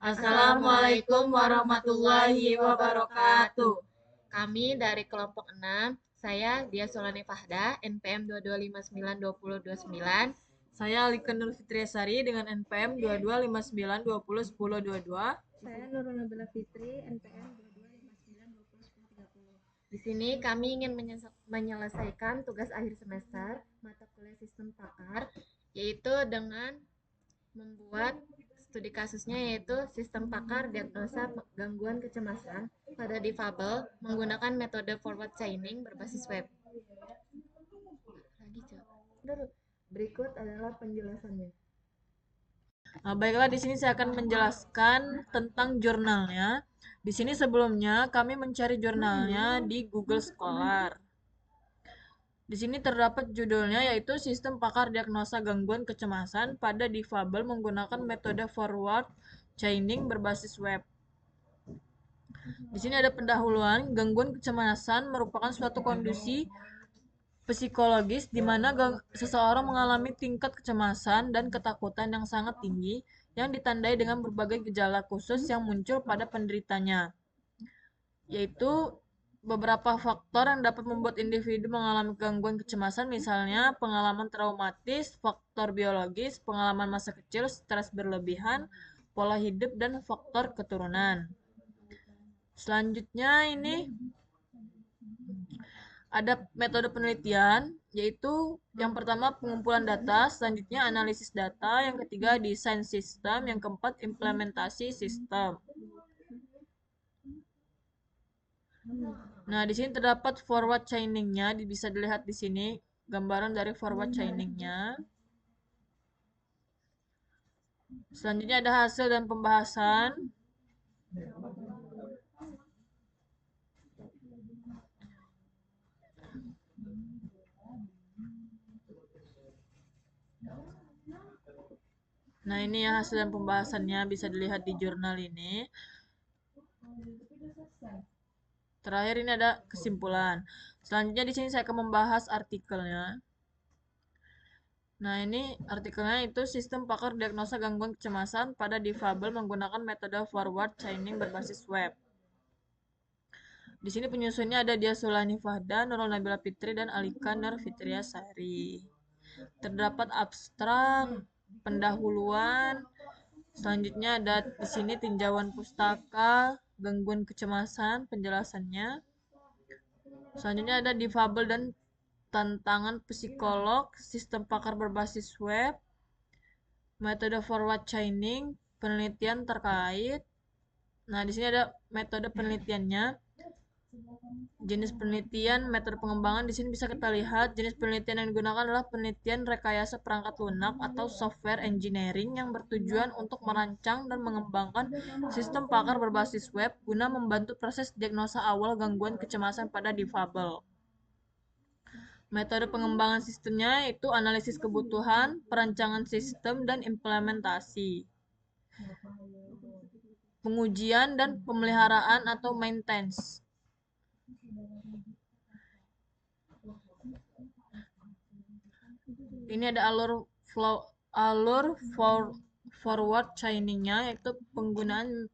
Assalamualaikum warahmatullahi wabarakatuh. Kami dari kelompok 6, saya Dia Solani Fahda, NPM 22592029. Saya Alika Nur Fitriasari dengan NPM 2259201022. Saya Nurul Nabila Fitri, NPM 2259201030. Di sini kami ingin menyelesaikan tugas akhir semester mata kuliah sistem pakar, yaitu dengan membuat studi kasusnya, yaitu sistem pakar diagnosa gangguan kecemasan pada difabel menggunakan metode forward chaining berbasis web. Berikut adalah penjelasannya. Baiklah, di sini saya akan menjelaskan tentang jurnalnya. Di sini sebelumnya kami mencari jurnalnya di Google Scholar. Di sini terdapat judulnya, yaitu Sistem Pakar Diagnosa Gangguan Kecemasan pada Difabel menggunakan metode forward chaining berbasis web. Di sini ada pendahuluan. Gangguan kecemasan merupakan suatu kondisi psikologis di mana seseorang mengalami tingkat kecemasan dan ketakutan yang sangat tinggi yang ditandai dengan berbagai gejala khusus yang muncul pada penderitanya, yaitu beberapa faktor yang dapat membuat individu mengalami gangguan kecemasan, misalnya pengalaman traumatis, faktor biologis, pengalaman masa kecil, stres berlebihan, pola hidup, dan faktor keturunan. Selanjutnya ini ada metode penelitian, yaitu yang pertama pengumpulan data, selanjutnya analisis data, yang ketiga desain sistem, yang keempat implementasi sistem. Nah, di sini terdapat forward chaining-nya, bisa dilihat di sini gambaran dari forward chaining-nya. Selanjutnya ada hasil dan pembahasan. Nah, ini ya hasil dan pembahasannya, bisa dilihat di jurnal ini. Terakhir ini ada kesimpulan. Selanjutnya di sini saya akan membahas artikelnya. Nah, ini artikelnya, itu Sistem Pakar Diagnosa Gangguan Kecemasan pada Difabel menggunakan metode forward chaining berbasis web. Di sini penyusunnya ada Dia Solani Fahda, Nurul Nabila Fitri, dan Alika Nur Fitriasari. Terdapat abstrak, pendahuluan. Selanjutnya ada di sini tinjauan pustaka, gangguan kecemasan, penjelasannya. Selanjutnya ada difabel dan tantangan psikolog, sistem pakar berbasis web, metode forward chaining, penelitian terkait. Nah, di sini ada metode penelitiannya. Jenis penelitian, metode pengembangan, di sini bisa kita lihat jenis penelitian yang digunakan adalah penelitian rekayasa perangkat lunak atau software engineering yang bertujuan untuk merancang dan mengembangkan sistem pakar berbasis web guna membantu proses diagnosa awal gangguan kecemasan pada difabel. Metode pengembangan sistemnya itu analisis kebutuhan, perancangan sistem, dan implementasi. Pengujian dan pemeliharaan atau maintenance. Ini ada alur forward chaining-nya, yaitu penggunaan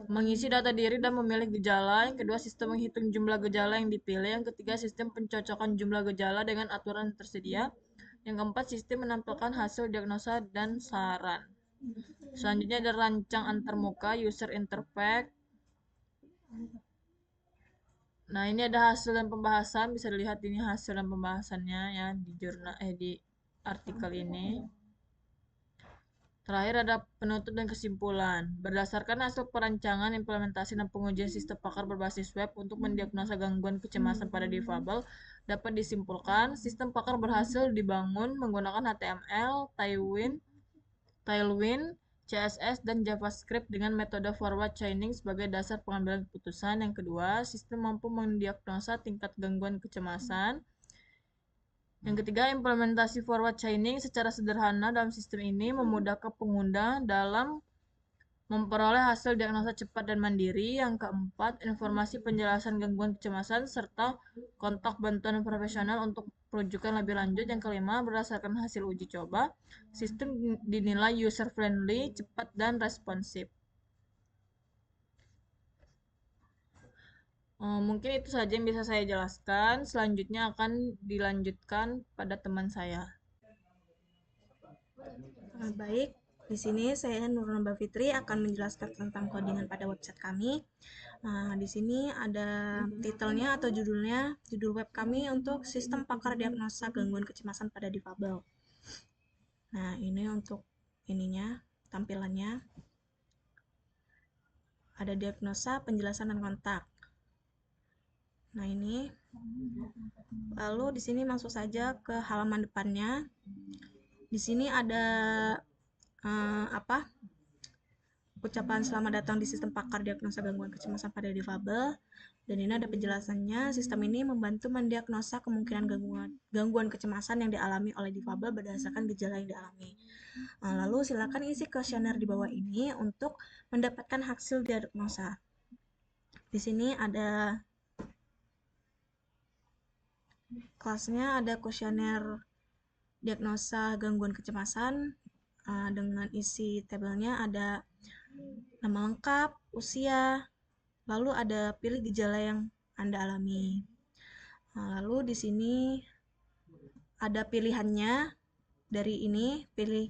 mengisi data diri dan memilih gejala. Yang kedua, sistem menghitung jumlah gejala yang dipilih. Yang ketiga, sistem pencocokan jumlah gejala dengan aturan yang tersedia. Yang keempat, sistem menampilkan hasil diagnosa dan saran. Selanjutnya ada rancang antarmuka, user interface. Nah, ini ada hasil dan pembahasan, bisa dilihat ini hasil dan pembahasannya ya di jurnal di artikel ini. Terakhir ada penutup dan kesimpulan. Berdasarkan hasil perancangan, implementasi, dan pengujian sistem pakar berbasis web untuk mendiagnosa gangguan kecemasan pada difabel, dapat disimpulkan sistem pakar berhasil dibangun menggunakan HTML, Tailwind, CSS, dan JavaScript dengan metode forward chaining sebagai dasar pengambilan keputusan. Yang kedua, sistem mampu mendiagnosa tingkat gangguan kecemasan. Yang ketiga, implementasi forward chaining secara sederhana dalam sistem ini memudahkan pengguna dalam memperoleh hasil diagnosa cepat dan mandiri. Yang keempat, informasi penjelasan gangguan kecemasan serta kontak bantuan profesional untuk rujukan lebih lanjut. Yang kelima, berdasarkan hasil uji coba, sistem dinilai user friendly, cepat, dan responsif. Mungkin itu saja yang bisa saya jelaskan. Selanjutnya akan dilanjutkan pada teman saya. Baik, di sini saya Nurul Fitri akan menjelaskan tentang codingan pada website kami. Di sini ada titelnya atau judulnya, judul web kami untuk sistem pakar diagnosa gangguan kecemasan pada difabel. Nah, ini untuk ininya, tampilannya. Ada diagnosa, penjelasan, dan kontak. Nah, ini. Lalu di sini masuk saja ke halaman depannya. Di sini ada ucapan selamat datang di sistem pakar diagnosa gangguan kecemasan pada difabel. Dan ini ada penjelasannya, sistem ini membantu mendiagnosa kemungkinan gangguan kecemasan yang dialami oleh difabel berdasarkan gejala yang dialami. Lalu silakan isi kuesioner di bawah ini untuk mendapatkan hasil diagnosa. Di sini ada kelasnya, ada kuesioner diagnosa gangguan kecemasan dengan isi tabelnya ada nama lengkap, usia, lalu ada pilih gejala yang Anda alami. Lalu di sini ada pilihannya dari ini, pilih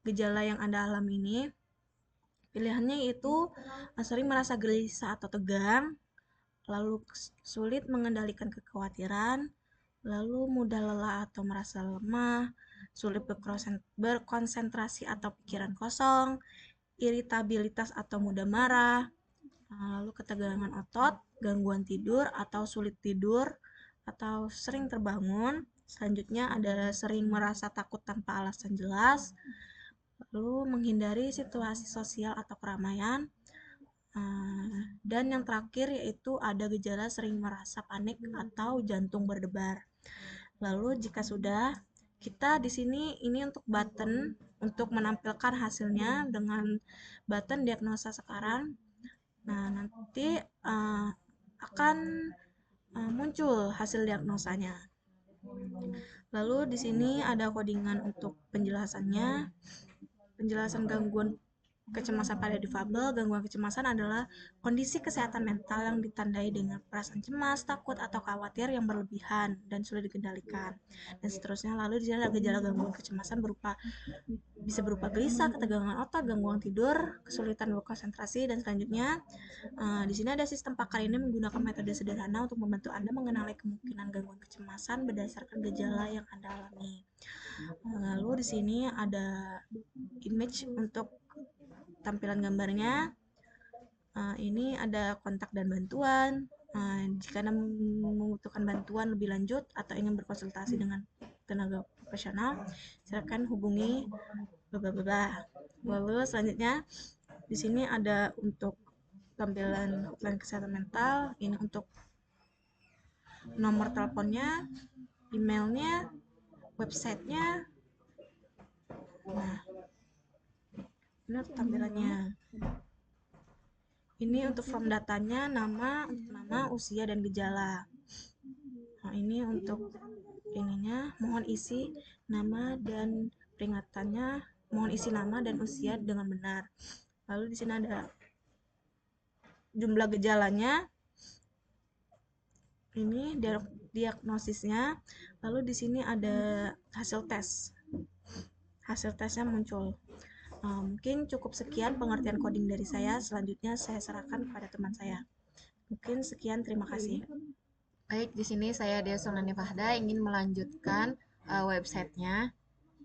gejala yang Anda alami ini. Pilihannya yaitu sering merasa gelisah atau tegang, lalu sulit mengendalikan kekhawatiran, lalu mudah lelah atau merasa lemah, sulit berkonsentrasi atau pikiran kosong, iritabilitas atau mudah marah, lalu ketegangan otot, gangguan tidur atau sulit tidur, atau sering terbangun. Selanjutnya ada sering merasa takut tanpa alasan jelas, lalu menghindari situasi sosial atau keramaian, dan yang terakhir yaitu ada gejala sering merasa panik atau jantung berdebar. Lalu jika sudah, kita di sini ini untuk button untuk menampilkan hasilnya dengan button diagnosa sekarang. Nah, nanti akan muncul hasil diagnosanya. Lalu di sini ada codingan untuk penjelasannya. Penjelasan gangguan kecemasan pada difabel. Gangguan kecemasan adalah kondisi kesehatan mental yang ditandai dengan perasaan cemas, takut, atau khawatir yang berlebihan dan sulit dikendalikan, dan seterusnya. Lalu di sini ada gejala gangguan kecemasan bisa berupa gelisah, ketegangan otot, gangguan tidur, kesulitan berkonsentrasi, dan selanjutnya. Di sini ada sistem pakar ini menggunakan metode sederhana untuk membantu Anda mengenali kemungkinan gangguan kecemasan berdasarkan gejala yang Anda alami. Lalu di sini ada image untuk tampilan gambarnya. Ini ada kontak dan bantuan. Jika Anda membutuhkan bantuan lebih lanjut atau ingin berkonsultasi dengan tenaga profesional, silakan hubungi bla bla bla. Lalu selanjutnya di sini ada untuk tampilan hotline kesehatan mental. Ini untuk nomor teleponnya, emailnya, websitenya. Nah, ini untuk tampilannya. Ini untuk form datanya, nama, usia, dan gejala. Nah, ini untuk ininya, mohon isi nama dan peringatannya, mohon isi nama dan usia dengan benar. Lalu di sini ada jumlah gejalanya, ini diagnosisnya. Lalu di sini ada hasil tes. Hasil tesnya muncul. Mungkin cukup sekian pengertian coding dari saya. Selanjutnya saya serahkan kepada teman saya. Mungkin sekian, terima kasih. Baik, di sini saya Dea Solani Fahda ingin melanjutkan websitenya.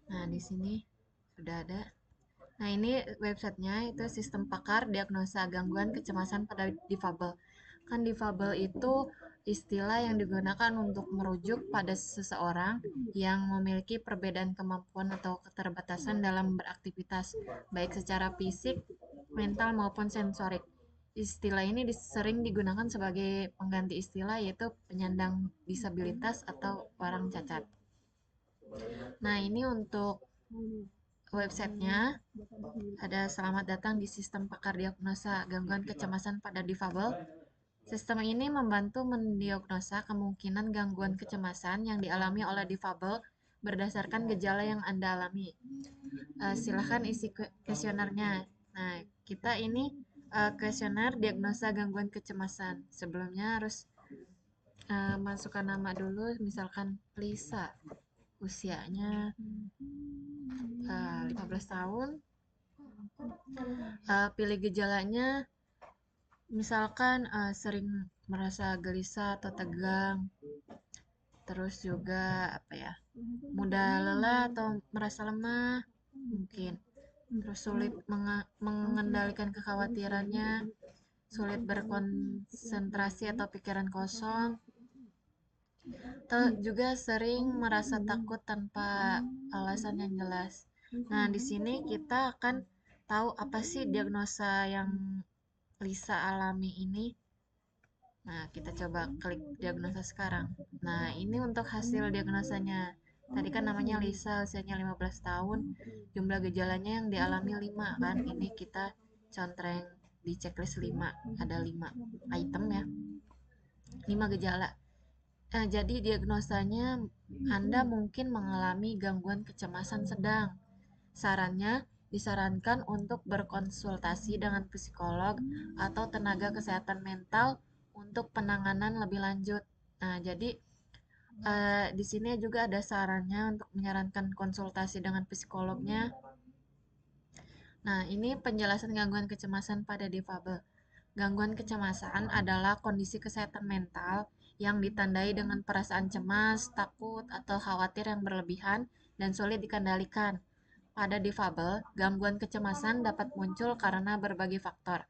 Nah, di sini sudah ada. Nah, ini websitenya itu sistem pakar diagnosa gangguan kecemasan pada difabel. Kan difabel itu istilah yang digunakan untuk merujuk pada seseorang yang memiliki perbedaan kemampuan atau keterbatasan dalam beraktivitas, baik secara fisik, mental, maupun sensorik. Istilah ini sering digunakan sebagai pengganti istilah yaitu penyandang disabilitas atau orang cacat. Nah, ini untuk websitenya. Ada selamat datang di sistem pakar diagnosa gangguan kecemasan pada difabel. Sistem ini membantu mendiagnosa kemungkinan gangguan kecemasan yang dialami oleh difabel berdasarkan gejala yang Anda alami. Silahkan isi kuesionernya. Nah, kita ini kuesioner diagnosa gangguan kecemasan. Sebelumnya harus masukkan nama dulu, misalkan Lisa, usianya 15 tahun. Pilih gejalanya, misalkan sering merasa gelisah atau tegang, terus juga apa ya, mudah lelah atau merasa lemah mungkin, terus sulit mengendalikan kekhawatirannya, sulit berkonsentrasi atau pikiran kosong, juga sering merasa takut tanpa alasan yang jelas. Nah, di sini kita akan tahu apa sih diagnosa yang Lisa alami ini. Nah, kita coba klik diagnosa sekarang. Nah, ini untuk hasil diagnosanya. Tadi kan namanya Lisa, usianya 15 tahun, jumlah gejalanya yang dialami 5 kan. Ini kita contreng di checklist 5, ada 5 item ya. 5 gejala. Nah, jadi diagnosanya Anda mungkin mengalami gangguan kecemasan sedang. Sarannya disarankan untuk berkonsultasi dengan psikolog atau tenaga kesehatan mental untuk penanganan lebih lanjut. Nah, jadi di sini juga ada sarannya untuk menyarankan konsultasi dengan psikolognya. Nah, ini penjelasan gangguan kecemasan pada difabel. Gangguan kecemasan adalah kondisi kesehatan mental yang ditandai dengan perasaan cemas, takut, atau khawatir yang berlebihan dan sulit dikendalikan. Pada difabel, gangguan kecemasan dapat muncul karena berbagai faktor,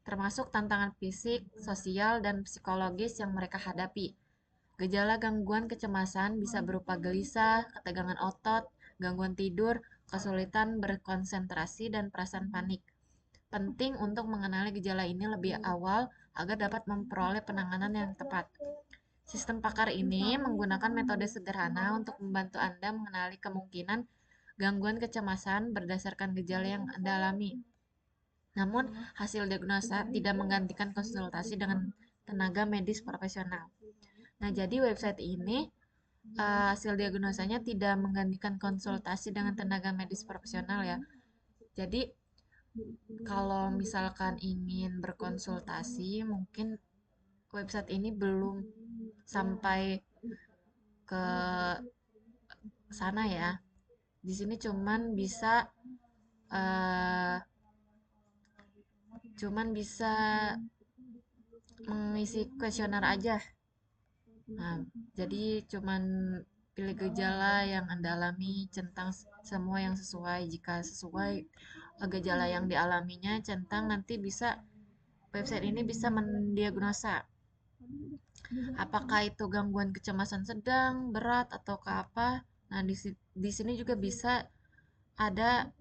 termasuk tantangan fisik, sosial, dan psikologis yang mereka hadapi. Gejala gangguan kecemasan bisa berupa gelisah, ketegangan otot, gangguan tidur, kesulitan berkonsentrasi, dan perasaan panik. Penting untuk mengenali gejala ini lebih awal agar dapat memperoleh penanganan yang tepat. Sistem pakar ini menggunakan metode sederhana untuk membantu Anda mengenali kemungkinan gangguan kecemasan berdasarkan gejala yang Anda alami. Namun, hasil diagnosa tidak menggantikan konsultasi dengan tenaga medis profesional. Nah, jadi website ini hasil diagnosanya tidak menggantikan konsultasi dengan tenaga medis profesional ya. Jadi, kalau misalkan ingin berkonsultasi, mungkin website ini belum sampai ke sana ya. Di sini uh, cuman bisa mengisi kuesioner aja. Nah, jadi cuman pilih gejala yang Anda alami, centang semua yang sesuai. Jika sesuai gejala yang dialaminya, centang, nanti bisa website ini bisa mendiagnosa apakah itu gangguan kecemasan sedang, berat, atau ke apa. Nah, di sini juga bisa ada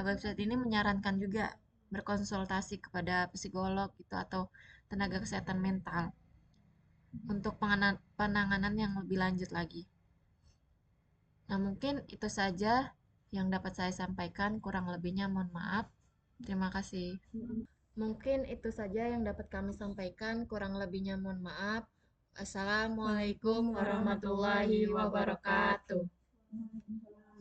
website ini menyarankan juga berkonsultasi kepada psikolog gitu atau tenaga kesehatan mental untuk penanganan yang lebih lanjut lagi. Nah, mungkin itu saja yang dapat saya sampaikan, kurang lebihnya mohon maaf. Terima kasih. Mungkin itu saja yang dapat kami sampaikan, kurang lebihnya mohon maaf. Assalamualaikum warahmatullahi wabarakatuh.